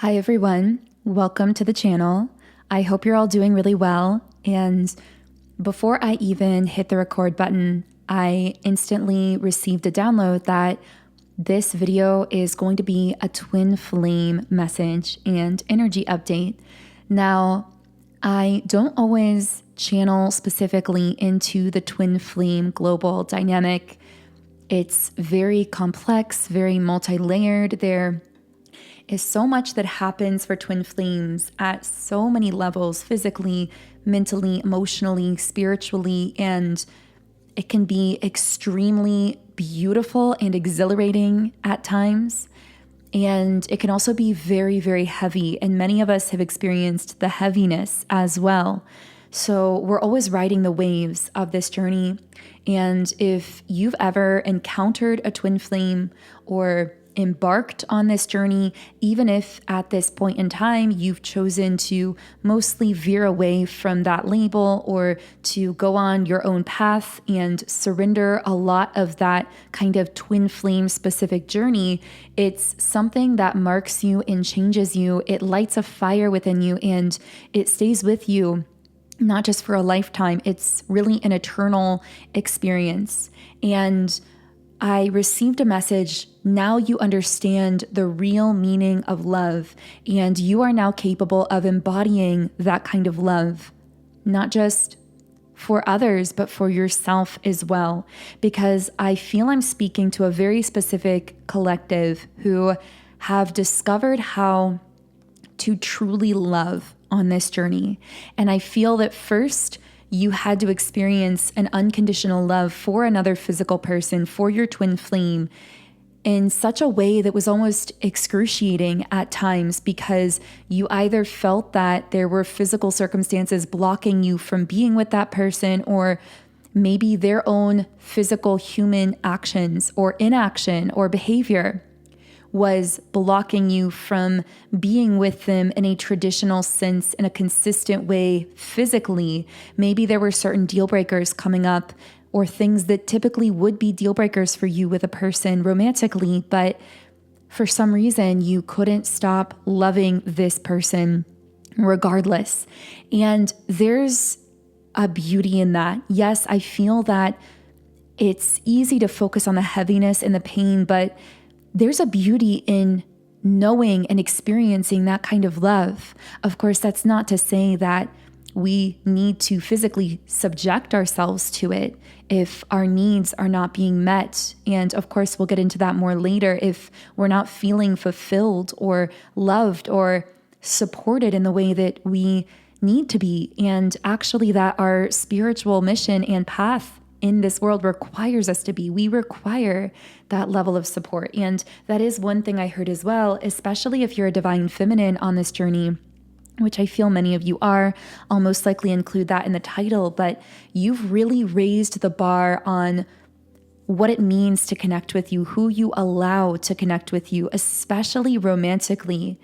Hi everyone, welcome to the channel. I hope you're all doing really well. And before I even hit the record button, I instantly received a download that this video is going to be a twin flame message and energy update. Now, I don't always channel specifically into the twin flame global dynamic. It's very complex, very multi-layered. There is so much that happens for twin flames at so many levels, physically, mentally, emotionally, spiritually, and it can be extremely beautiful and exhilarating at times. And it can also be very, very heavy. And many of us have experienced the heaviness as well. So we're always riding the waves of this journey. And if you've ever encountered a twin flame or embarked on this journey, even if at this point in time you've chosen to mostly veer away from that label or to go on your own path and surrender a lot of that kind of twin flame specific journey, it's something that marks you and changes you. It lights a fire within you and it stays with you, not just for a lifetime. It's really an eternal experience. And I received a message. Now you understand the real meaning of love, and you are now capable of embodying that kind of love, not just for others, but for yourself as well. Because I feel I'm speaking to a very specific collective who have discovered how to truly love on this journey. And I feel that first, you had to experience an unconditional love for another physical person, for your twin flame, in such a way that was almost excruciating at times, because you either felt that there were physical circumstances blocking you from being with that person, or maybe their own physical human actions or inaction or behavior was blocking you from being with them in a traditional sense, in a consistent way physically. Maybe there were certain deal breakers coming up or things that typically would be deal breakers for you with a person romantically, but for some reason you couldn't stop loving this person regardless. And there's a beauty in that. Yes, I feel that it's easy to focus on the heaviness and the pain, but there's a beauty in knowing and experiencing that kind of love. Of course, that's not to say that we need to physically subject ourselves to it if our needs are not being met. And of course, we'll get into that more later. If we're not feeling fulfilled or loved or supported in the way that we need to be, and actually that our spiritual mission and path in this world requires us to be. We require that level of support. And that is one thing I heard as well, especially if you're a divine feminine on this journey, which I feel many of you are. I'll most likely include that in the title, but you've really raised the bar on what it means to connect with you, who you allow to connect with you, especially romantically.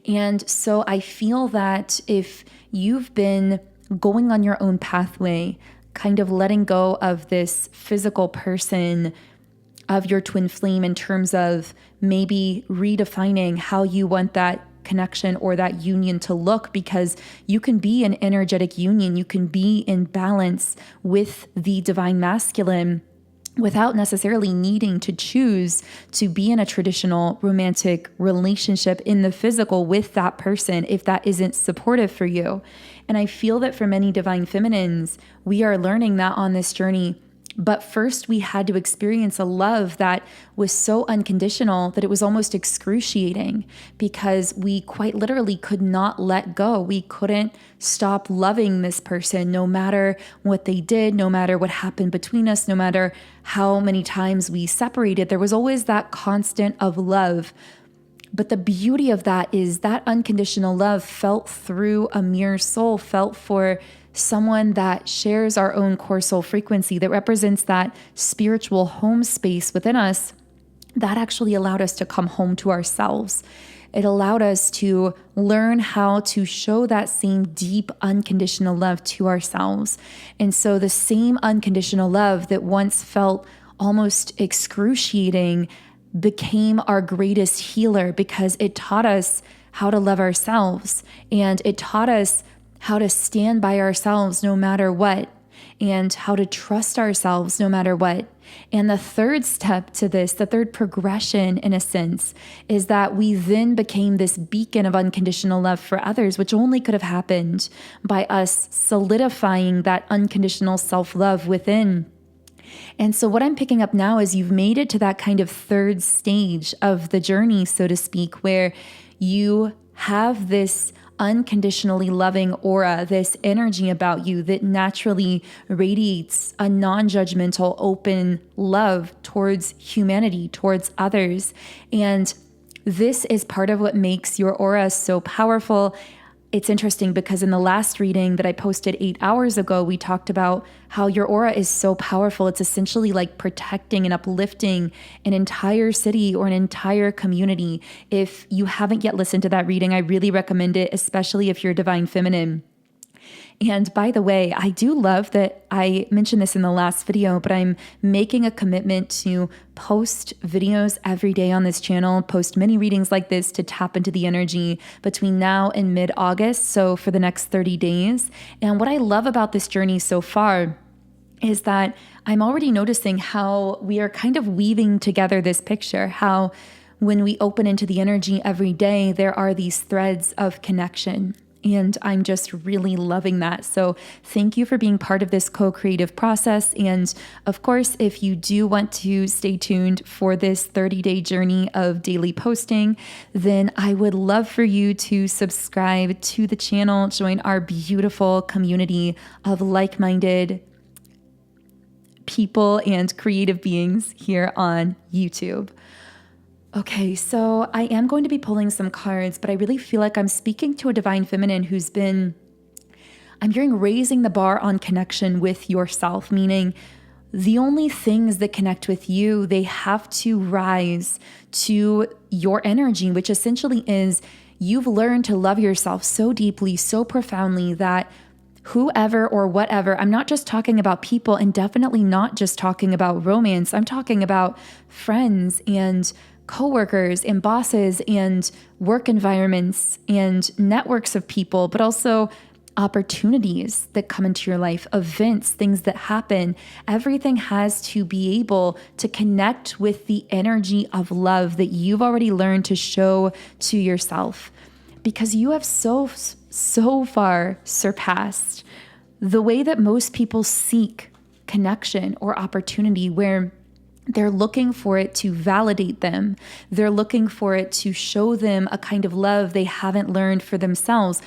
And so I feel that if you've been going on your own pathway, kind of letting go of this physical person of your twin flame in terms of maybe redefining how you want that connection or that union to look, because you can be an energetic union, you can be in balance with the divine masculine without necessarily needing to choose to be in a traditional romantic relationship in the physical with that person if that isn't supportive for you. And I feel that for many divine feminines, we are learning that on this journey. But first, we had to experience a love that was so unconditional that it was almost excruciating, because we quite literally could not let go. We couldn't stop loving this person, no matter what they did, no matter what happened between us, no matter how many times we separated. There was always that constant of love. But the beauty of that is that unconditional love felt through a mirror soul, felt for someone that shares our own core soul frequency, that represents that spiritual home space within us. That actually allowed us to come home to ourselves. It allowed us to learn how to show that same deep, unconditional love to ourselves. And so the same unconditional love that once felt almost excruciating became our greatest healer, because it taught us how to love ourselves. And it taught us how to stand by ourselves no matter what, and how to trust ourselves no matter what. And the third step to this, the third progression in a sense, is that we then became this beacon of unconditional love for others, which only could have happened by us solidifying that unconditional self-love within. And so what I'm picking up now is you've made it to that kind of third stage of the journey, so to speak, where you have this unconditionally loving aura, this energy about you that naturally radiates a non-judgmental, open love towards humanity, towards others. And this is part of what makes your aura so powerful. It's interesting because in the last reading that I posted 8 hours ago, we talked about how your aura is so powerful. It's essentially like protecting and uplifting an entire city or an entire community. If you haven't yet listened to that reading, I really recommend it, especially if you're divine feminine. And by the way, I do love that I mentioned this in the last video, but I'm making a commitment to post videos every day on this channel, post many readings like this to tap into the energy between now and mid-August, so for the next 30 days. And what I love about this journey so far is that I'm already noticing how we are kind of weaving together this picture, how when we open into the energy every day, there are these threads of connection. And I'm just really loving that. So thank you for being part of this co-creative process. And of course, if you do want to stay tuned for this 30-day journey of daily posting, then I would love for you to subscribe to the channel, join our beautiful community of like-minded people and creative beings here on YouTube. Okay, so I am going to be pulling some cards, but I really feel like I'm speaking to a divine feminine who's been, I'm hearing raising the bar on connection with yourself, meaning the only things that connect with you, they have to rise to your energy, which essentially is you've learned to love yourself so deeply, so profoundly that whoever or whatever, I'm not just talking about people and definitely not just talking about romance. I'm talking about friends and coworkers and bosses and work environments and networks of people, but also opportunities that come into your life, events, things that happen. Everything has to be able to connect with the energy of love that you've already learned to show to yourself, because you have so far surpassed the way that most people seek connection or opportunity, where they're looking for it to validate them. They're looking for it to show them a kind of love they haven't learned for themselves.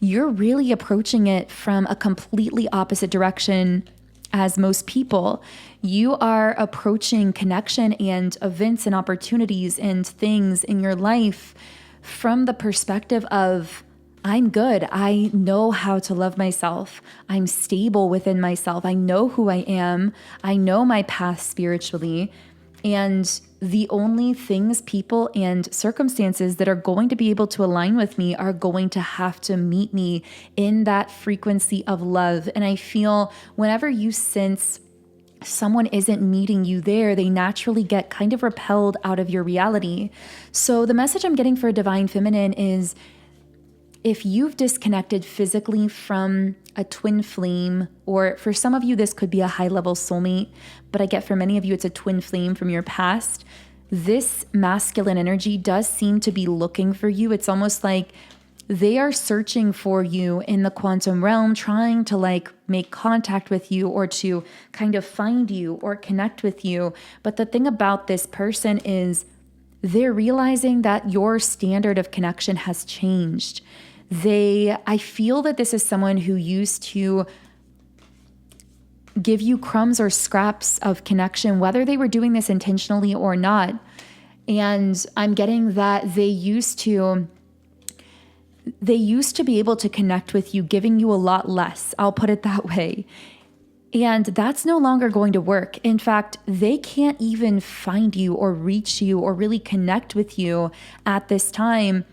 You're really approaching it from a completely opposite direction as most people. You are approaching connection and events and opportunities and things in your life from the perspective of, I'm good. I know how to love myself. I'm stable within myself. I know who I am. I know my path spiritually. And the only things, people, and circumstances that are going to be able to align with me are going to have to meet me in that frequency of love. And I feel whenever you sense someone isn't meeting you there, they naturally get kind of repelled out of your reality. So the message I'm getting for a divine feminine is, if you've disconnected physically from a twin flame, or for some of you, this could be a high-level soulmate, but I get for many of you, it's a twin flame from your past, this masculine energy does seem to be looking for you. It's almost like they are searching for you in the quantum realm, trying to like make contact with you or to kind of find you or connect with you. But the thing about this person is they're realizing that your standard of connection has changed. I feel that this is someone who used to give you crumbs or scraps of connection, whether they were doing this intentionally or not. And I'm getting that they used to be able to connect with you, giving you a lot less. I'll put it that way. And that's no longer going to work. In fact, they can't even find you or reach you or really connect with you at this time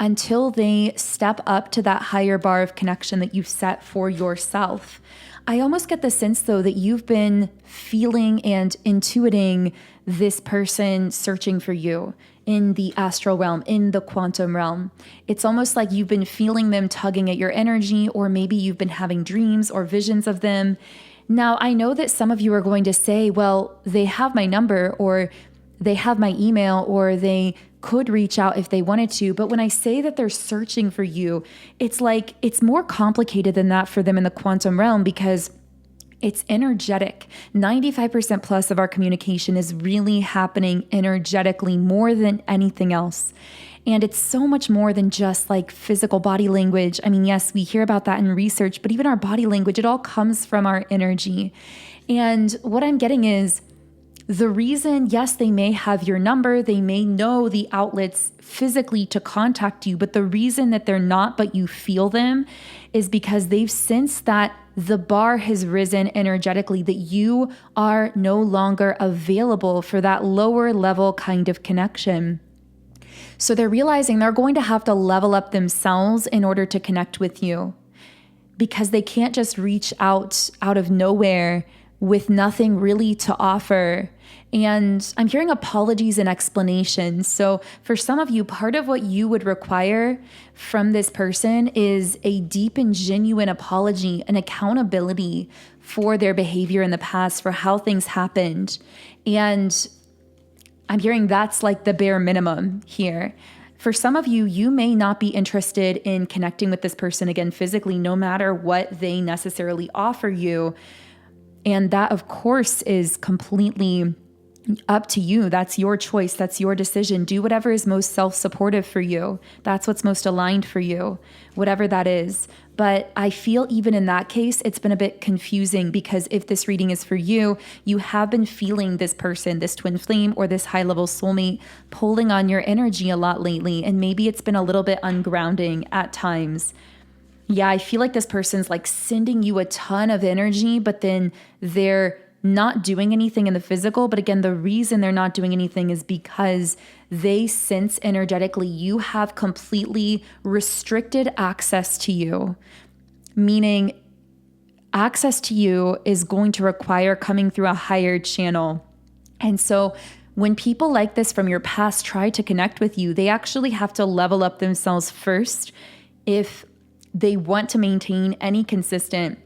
until they step up to that higher bar of connection that you've set for yourself. I almost get the sense, though, that you've been feeling and intuiting this person searching for you. in the astral realm, in the quantum realm. It's almost like you've been feeling them tugging at your energy, or maybe you've been having dreams or visions of them. Now, I know that some of you are going to say, well, they have my number, or they have my email, or they could reach out if they wanted to. But when I say that they're searching for you, it's like it's more complicated than that for them in the quantum realm, because it's energetic. 95% plus of our communication is really happening energetically more than anything else. And it's so much more than just like physical body language. I mean, yes, we hear about that in research, but even our body language, it all comes from our energy. And what I'm getting is the reason, yes, they may have your number, they may know the outlets physically to contact you, but the reason that they're not, but you feel them, is because they've sensed that the bar has risen energetically, that you are no longer available for that lower level kind of connection. So they're realizing they're going to have to level up themselves in order to connect with you, because they can't just reach out of nowhere with nothing really to offer. And I'm hearing apologies and explanations. So for some of you, part of what you would require from this person is a deep and genuine apology and accountability for their behavior in the past, for how things happened. And I'm hearing that's like the bare minimum here. For some of you, you may not be interested in connecting with this person again physically, no matter what they necessarily offer you. And that, of course, is completely up to you. That's your choice. That's your decision. Do whatever is most self-supportive for you. That's what's most aligned for you, whatever that is. But I feel even in that case, it's been a bit confusing, because if this reading is for you, you have been feeling this person, this twin flame or this high-level soulmate pulling on your energy a lot lately. And maybe it's been a little bit ungrounding at times. Yeah, I feel like this person's like sending you a ton of energy, but then they're not doing anything in the physical. But again, the reason they're not doing anything is because they sense energetically you have completely restricted access to you, meaning access to you is going to require coming through a higher channel. And so when people like this from your past try to connect with you, they actually have to level up themselves first if they want to maintain any consistent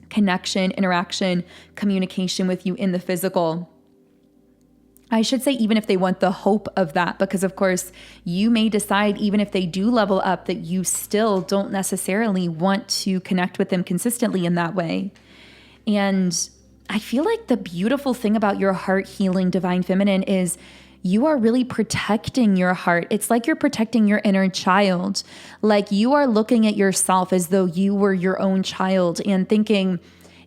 connection, interaction, communication with you in the physical. I should say, even if they want the hope of that, because of course you may decide, even if they do level up, that you still don't necessarily want to connect with them consistently in that way. And I feel like the beautiful thing about your heart healing divine feminine is you are really protecting your heart. It's like you're protecting your inner child. Like you are looking at yourself as though you were your own child and thinking,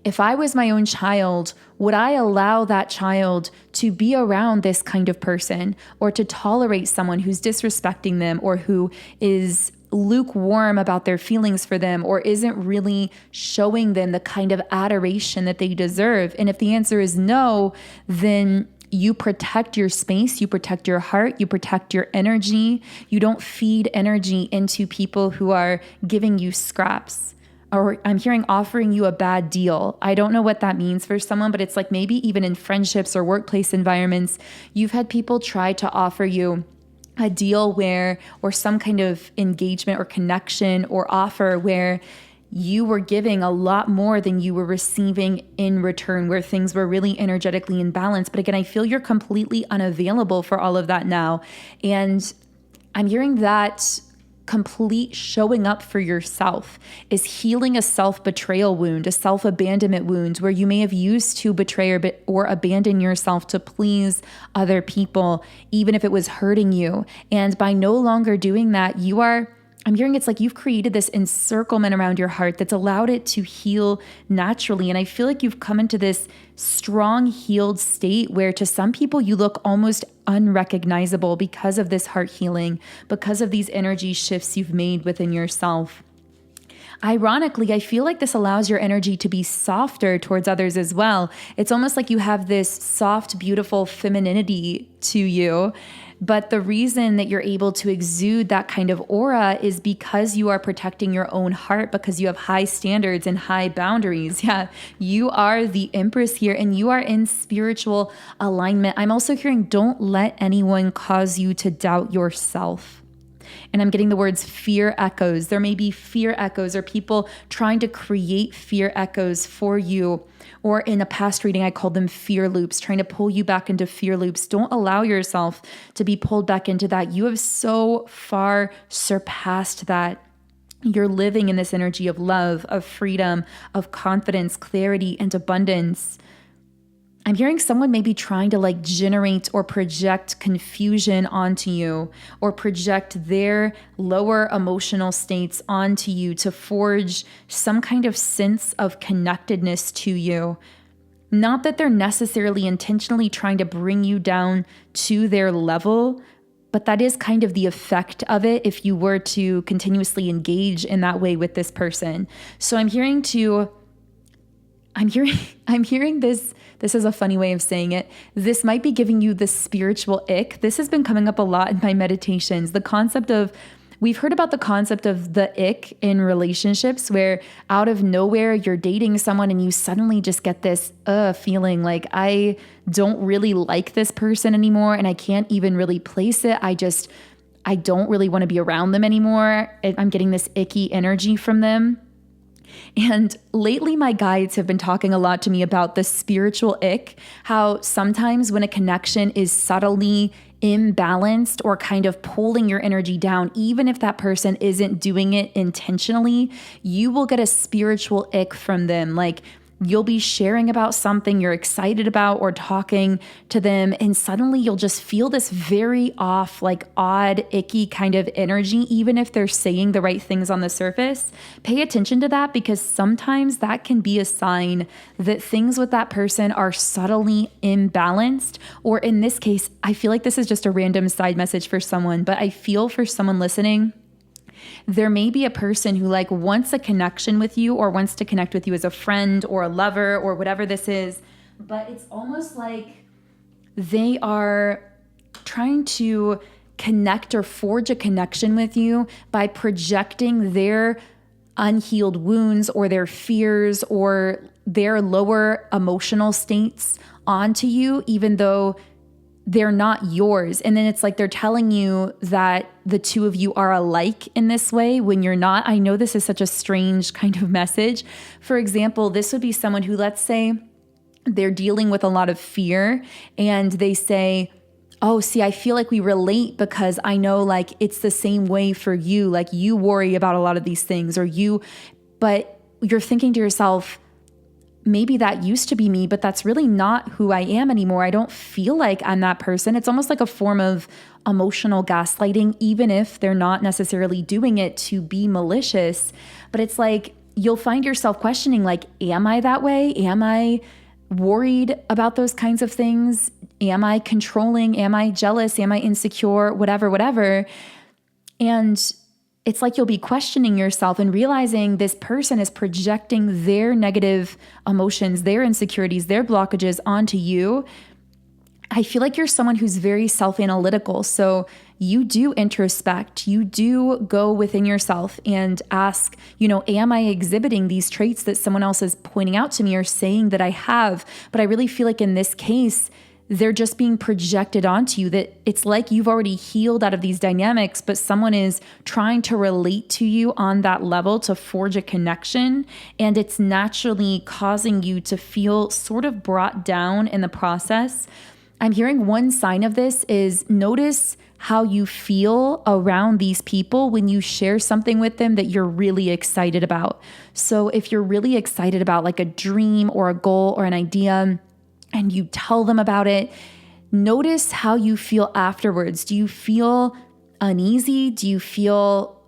if I was my own child, would I allow that child to be around this kind of person, or to tolerate someone who's disrespecting them, or who is lukewarm about their feelings for them, or isn't really showing them the kind of adoration that they deserve? And if the answer is no, then you protect your space, you protect your heart, you protect your energy. You don't feed energy into people who are giving you scraps. Or I'm hearing offering you a bad deal. I don't know what that means for someone, but it's like maybe even in friendships or workplace environments, you've had people try to offer you a deal where, or some kind of engagement or connection or offer where you were giving a lot more than you were receiving in return, where things were really energetically in balance. But again, I feel you're completely unavailable for all of that now. And I'm hearing that complete showing up for yourself is healing a self-betrayal wound, a self-abandonment wound, where you may have used to betray or abandon yourself to please other people, even if it was hurting you. And by no longer doing that, I'm hearing it's like you've created this encirclement around your heart that's allowed it to heal naturally. And I feel like you've come into this strong, healed state where to some people you look almost unrecognizable because of this heart healing, because of these energy shifts you've made within yourself. ironically, I feel like this allows your energy to be softer towards others as well. It's almost like you have this soft, beautiful femininity to you. But the reason that you're able to exude that kind of aura is because you are protecting your own heart, because you have high standards and high boundaries. Yeah, you are the Empress here and you are in spiritual alignment. I'm also hearing, don't let anyone cause you to doubt yourself. And I'm getting the words fear echoes. There may be fear echoes or people trying to create fear echoes for you. Or in a past reading, I called them fear loops, trying to pull you back into fear loops. Don't allow yourself to be pulled back into that. You have so far surpassed that. You're living in this energy of love, of freedom, of confidence, clarity, and abundance. I'm hearing someone maybe trying to like generate or project confusion onto you or project their lower emotional states onto you to forge some kind of sense of connectedness to you. Not that they're necessarily intentionally trying to bring you down to their level, but that is kind of the effect of it if you were to continuously engage in that way with this person. So I'm hearing this. This is a funny way of saying it. This might be giving you the spiritual ick. This has been coming up a lot in my meditations. We've heard about the concept of the ick in relationships where out of nowhere you're dating someone and you suddenly just get this feeling like I don't really like this person anymore and I can't even really place it. I don't really want to be around them anymore. I'm getting this icky energy from them. And lately, my guides have been talking a lot to me about the spiritual ick, how sometimes when a connection is subtly imbalanced or kind of pulling your energy down, even if that person isn't doing it intentionally, you will get a spiritual ick from them. Like you'll be sharing about something you're excited about or talking to them, and suddenly you'll just feel this very off, like odd, icky kind of energy, even if they're saying the right things on the surface. Pay attention to that because sometimes that can be a sign that things with that person are subtly imbalanced. Or in this case, I feel like this is just a random side message for someone, but I feel for someone listening, there may be a person who like wants a connection with you or wants to connect with you as a friend or a lover or whatever this is, but it's almost like they are trying to connect or forge a connection with you by projecting their unhealed wounds or their fears or their lower emotional states onto you, even though they're not yours. And then it's like they're telling you that the two of you are alike in this way when you're not. I know this is such a strange kind of message. For example, this would be someone who, let's say, they're dealing with a lot of fear and they say, oh, see, I feel like we relate because I know like it's the same way for you. Like you worry about a lot of these things but you're thinking to yourself, maybe that used to be me, but that's really not who I am anymore. I don't feel like I'm that person. It's almost like a form of emotional gaslighting, even if they're not necessarily doing it to be malicious. But it's like you'll find yourself questioning, like, am I that way? Am I worried about those kinds of things? Am I controlling? Am I jealous? Am I insecure? Whatever. And it's like you'll be questioning yourself and realizing this person is projecting their negative emotions, their insecurities, their blockages onto you. I feel like you're someone who's very self-analytical. So you do introspect, you do go within yourself and ask, am I exhibiting these traits that someone else is pointing out to me or saying that I have? But I really feel like in this case, they're just being projected onto you, that it's like you've already healed out of these dynamics, but someone is trying to relate to you on that level to forge a connection. And it's naturally causing you to feel sort of brought down in the process. I'm hearing one sign of this is notice how you feel around these people when you share something with them that you're really excited about. So if you're really excited about like a dream or a goal or an idea, and you tell them about it, notice how you feel afterwards. Do you feel uneasy? Do you feel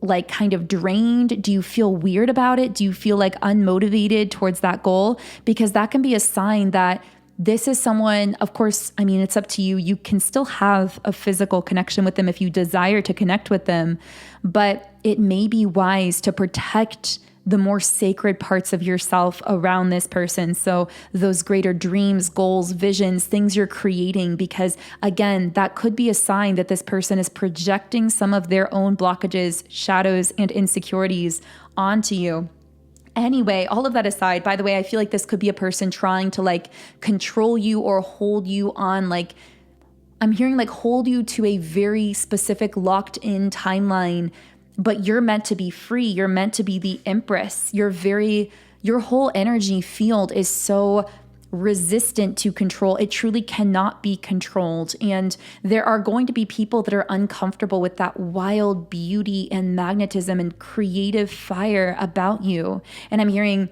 like kind of drained? Do you feel weird about it? Do you feel like unmotivated towards that goal? Because that can be a sign that this is someone, of course, I mean, it's up to you. You can still have a physical connection with them if you desire to connect with them, but it may be wise to protect the more sacred parts of yourself around this person. So those greater dreams, goals, visions, things you're creating, because again, that could be a sign that this person is projecting some of their own blockages, shadows, and insecurities onto you. Anyway, all of that aside, by the way, I feel like this could be a person trying to like control you or hold you on, like, I'm hearing like hold you to a very specific locked in timeline, but you're meant to be free. You're meant to be the empress. Your whole energy field is so resistant to control. It truly cannot be controlled. And there are going to be people that are uncomfortable with that wild beauty and magnetism and creative fire about you. And I'm hearing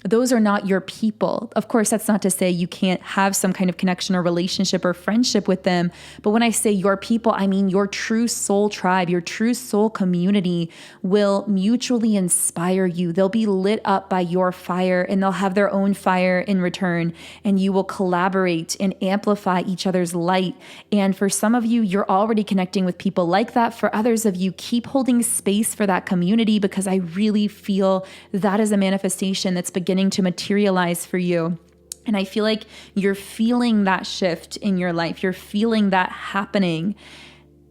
those are not your people. Of course, that's not to say you can't have some kind of connection or relationship or friendship with them. But when I say your people, I mean your true soul tribe, your true soul community will mutually inspire you. They'll be lit up by your fire and they'll have their own fire in return. And you will collaborate and amplify each other's light. And for some of you, you're already connecting with people like that. For others of you, keep holding space for that community, because I really feel that is a manifestation that's beginning to materialize for you. And I feel like you're feeling that shift in your life. You're feeling that happening.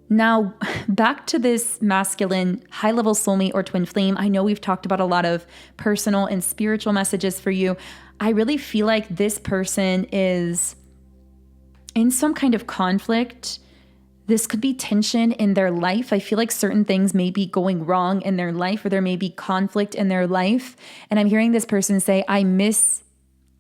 Now, back to this masculine high-level soulmate or twin flame. I know we've talked about a lot of personal and spiritual messages for you. I really feel like this person is in some kind of conflict. This could be tension in their life. I feel like certain things may be going wrong in their life, or there may be conflict in their life. And I'm hearing this person say, I miss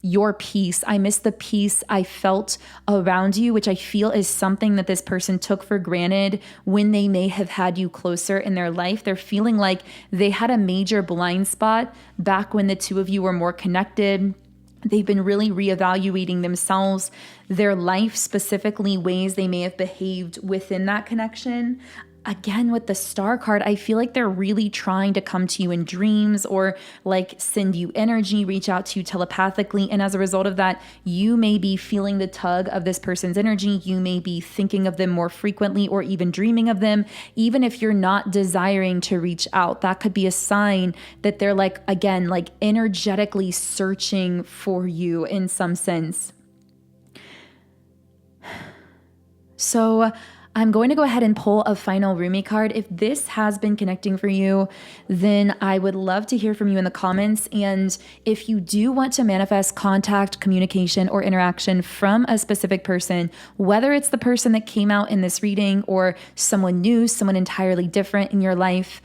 your peace. I miss the peace I felt around you, which I feel is something that this person took for granted when they may have had you closer in their life. They're feeling like they had a major blind spot back when the two of you were more connected. They've been really reevaluating themselves, their life, specifically ways they may have behaved within that connection. Again, with the star card, I feel like they're really trying to come to you in dreams or like send you energy, reach out to you telepathically. And as a result of that, you may be feeling the tug of this person's energy. You may be thinking of them more frequently or even dreaming of them. Even if you're not desiring to reach out, that could be a sign that they're like, again, like energetically searching for you in some sense. So I'm going to go ahead and pull a final 𝗟𝗵𝗵𝗵 card. If this has been connecting for you, then I would love to hear from you in the comments. And if you do want to manifest contact, communication, or interaction from a specific person, whether it's the person that came out in this reading or someone new, someone entirely different in your life,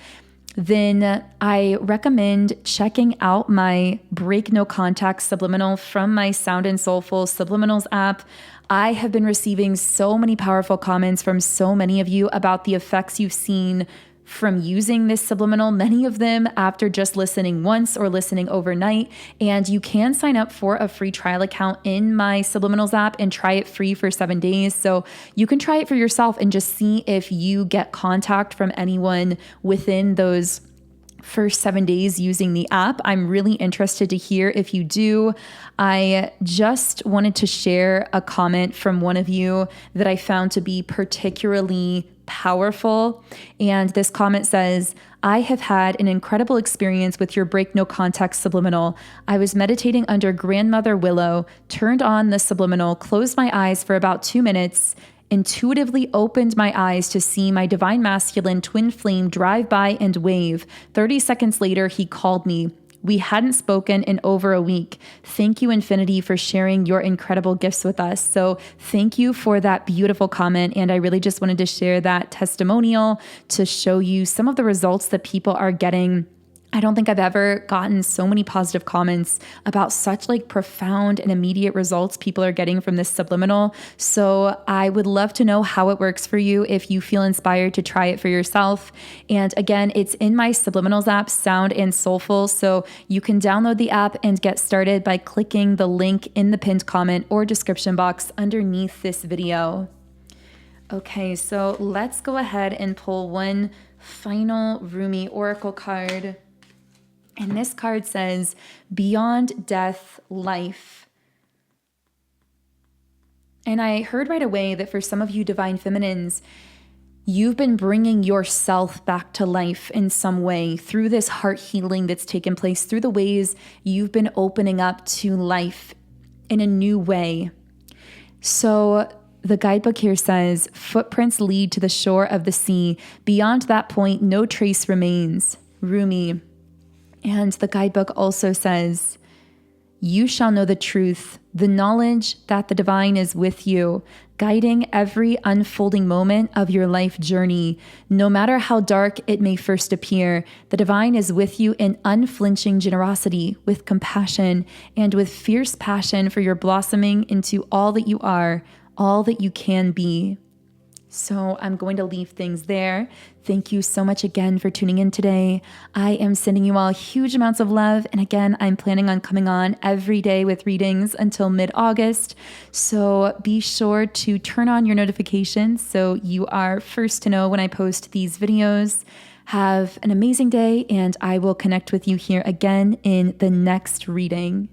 then I recommend checking out my Break No Contact Subliminal from my Sound and Soulful Subliminals app. I have been receiving so many powerful comments from so many of you about the effects you've seen from using this subliminal, many of them after just listening once or listening overnight. And you can sign up for a free trial account in my Subliminals app and try it free for 7 days. So you can try it for yourself and just see if you get contact from anyone within those first 7 days using the app. I'm really interested to hear if you do. I just wanted to share a comment from one of you that I found to be particularly powerful. And this comment says, I have had an incredible experience with your Break No Contact Subliminal. I was meditating under Grandmother Willow, turned on the subliminal, closed my eyes for about 2 minutes, intuitively opened my eyes to see my divine masculine twin flame drive by and wave. 30 seconds later, he called me. We hadn't spoken in over a week. Thank you, Infinity, for sharing your incredible gifts with us. So thank you for that beautiful comment. And I really just wanted to share that testimonial to show you some of the results that people are getting. I don't think I've ever gotten so many positive comments about such like profound and immediate results people are getting from this subliminal. So I would love to know how it works for you if you feel inspired to try it for yourself. And again, it's in my Subliminals app, Sound and Soulful. So you can download the app and get started by clicking the link in the pinned comment or description box underneath this video. Okay, so let's go ahead and pull one final 𝗟𝗵𝗵𝗵 oracle card. And this card says, beyond death, life. And I heard right away that for some of you divine feminines, you've been bringing yourself back to life in some way through this heart healing that's taken place, through the ways you've been opening up to life in a new way. So the guidebook here says, footprints lead to the shore of the sea. Beyond that point, no trace remains. Rumi. And the guidebook also says, you shall know the truth, the knowledge that the divine is with you, guiding every unfolding moment of your life journey. No matter how dark it may first appear, the divine is with you in unflinching generosity, with compassion, and with fierce passion for your blossoming into all that you are, all that you can be. So I'm going to leave things there. Thank you so much again for tuning in today. I am sending you all huge amounts of love. And again, I'm planning on coming on every day with readings until mid-August. So be sure to turn on your notifications so you are first to know when I post these videos. Have an amazing day, and I will connect with you here again in the next reading.